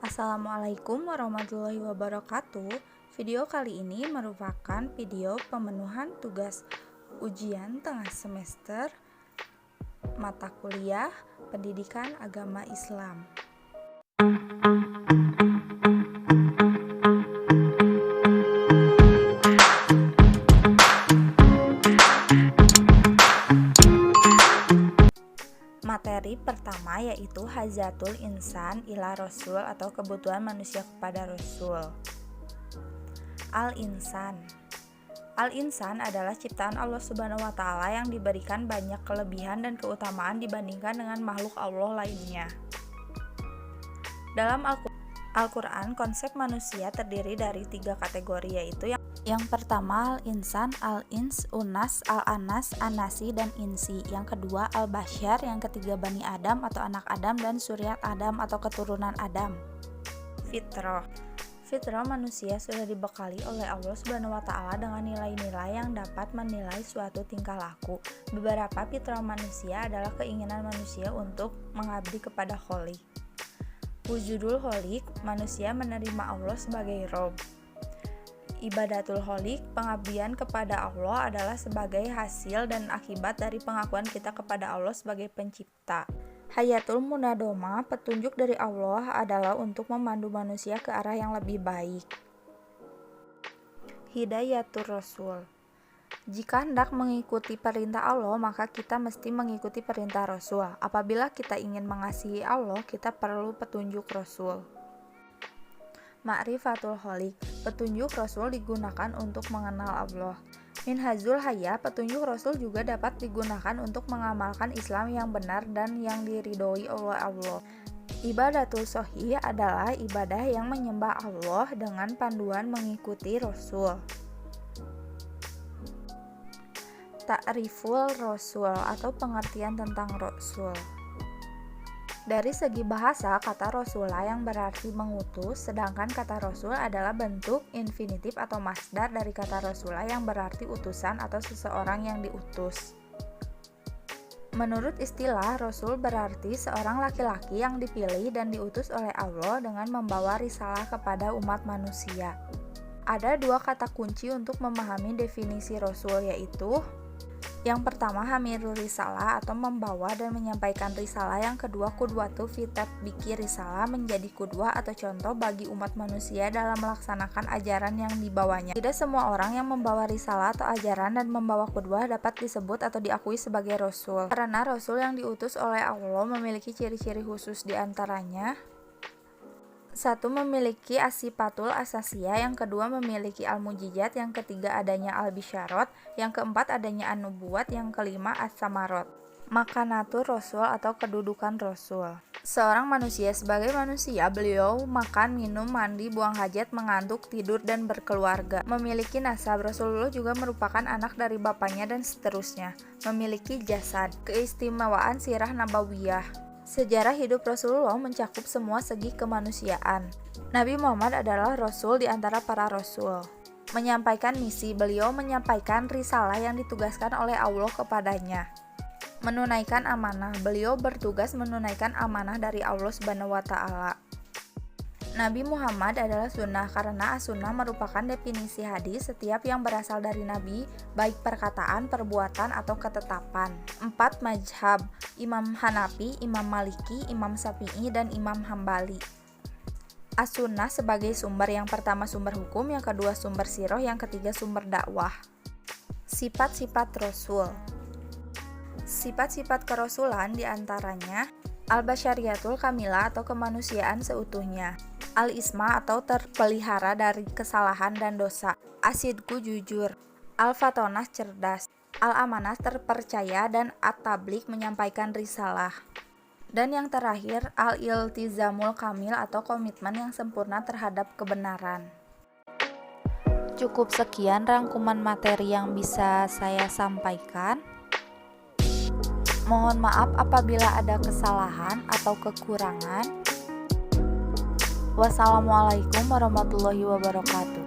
Assalamualaikum warahmatullahi wabarakatuh. Video kali ini merupakan video pemenuhan tugas ujian tengah semester mata kuliah Pendidikan Agama Islam. Materi pertama yaitu hajatul insan ila rasul atau kebutuhan manusia kepada rasul. Al-insan adalah ciptaan Allah Subhanahu wa taala yang diberikan banyak kelebihan dan keutamaan dibandingkan dengan makhluk Allah lainnya. Dalam Al-Qur'an, konsep manusia terdiri dari 3 kategori, yaitu yang pertama al-insan, al-ins, unas, al-anas, anasi, dan insi. Yang kedua al-basyar, yang ketiga Bani Adam atau anak Adam, dan suryat Adam atau keturunan Adam. Fitrah manusia sudah dibekali oleh Allah Subhanahu wa taala dengan nilai-nilai yang dapat menilai suatu tingkah laku. Beberapa fitrah manusia adalah keinginan manusia untuk mengabdi kepada Khalik. Wujudul Khalik, manusia menerima Allah sebagai Rob. Ibadatul Khalik, pengabdian kepada Allah adalah sebagai hasil dan akibat dari pengakuan kita kepada Allah sebagai pencipta. Hayatul Munadoma, petunjuk dari Allah adalah untuk memandu manusia ke arah yang lebih baik. Hidayatul Rasul, jika hendak mengikuti perintah Allah, maka kita mesti mengikuti perintah Rasul. Apabila kita ingin mengasihi Allah, kita perlu petunjuk Rasul. Ma'rifatul Khalik, petunjuk Rasul digunakan untuk mengenal Allah. Minhajul Haya, petunjuk Rasul juga dapat digunakan untuk mengamalkan Islam yang benar dan yang diridhoi oleh Allah. Ibadatul Shahih adalah ibadah yang menyembah Allah dengan panduan mengikuti Rasul. Ta'riful Rasul atau pengertian tentang Rasul. Dari segi bahasa, kata Rasulah yang berarti mengutus, sedangkan kata Rasul adalah bentuk infinitif atau masdar dari kata Rasulah yang berarti utusan atau seseorang yang diutus. Menurut istilah, Rasul berarti seorang laki-laki yang dipilih dan diutus oleh Allah dengan membawa risalah kepada umat manusia. Ada 2 kata kunci untuk memahami definisi Rasul, yaitu yang pertama hamirul risalah atau membawa dan menyampaikan risalah. Yang kedua qudwatu fi tatbiqi risalah, menjadi qudwah atau contoh bagi umat manusia dalam melaksanakan ajaran yang dibawanya. Tidak semua orang yang membawa risalah atau ajaran dan membawa qudwah dapat disebut atau diakui sebagai rasul. Karena rasul yang diutus oleh Allah memiliki ciri-ciri khusus, di antaranya 1. Memiliki asipatul asasiyah, yang kedua memiliki al-mujizat, yang ketiga adanya al-bisyarat, yang keempat adanya an-nubuwat, yang kelima as-samarot. Makanatur Rasul atau kedudukan Rasul. Seorang manusia, sebagai manusia, beliau makan, minum, mandi, buang hajat, mengantuk, tidur, dan berkeluarga. Memiliki nasab, Rasulullah juga merupakan anak dari bapaknya dan seterusnya. Memiliki jasad, keistimewaan sirah nabawiyah. Sejarah hidup Rasulullah mencakup semua segi kemanusiaan. Nabi Muhammad adalah Rasul di antara para Rasul. Menyampaikan misi, beliau menyampaikan risalah yang ditugaskan oleh Allah kepadanya. Menunaikan amanah, beliau bertugas menunaikan amanah dari Allah Subhanahu wa taala. Nabi Muhammad adalah sunnah, karena as-sunnah merupakan definisi hadis setiap yang berasal dari Nabi, baik perkataan, perbuatan, atau ketetapan. 4. Mazhab, Imam Hanafi, Imam Maliki, Imam Syafi'i, dan Imam Hambali. As-sunnah sebagai sumber, yang pertama sumber hukum, yang kedua sumber sirah, yang ketiga sumber dakwah. Sifat-sifat Rasul. Sifat-sifat kerasulan diantaranya al-basyariyatul kamilah atau kemanusiaan seutuhnya, al-isma atau terpelihara dari kesalahan dan dosa, asidku jujur, al-fatonah cerdas, al-amanah terpercaya, dan at-tablik menyampaikan risalah. Dan yang terakhir al-iltizamul kamil atau komitmen yang sempurna terhadap kebenaran. Cukup sekian rangkuman materi yang bisa saya sampaikan. Mohon maaf apabila ada kesalahan atau kekurangan. Wassalamualaikum warahmatullahi wabarakatuh.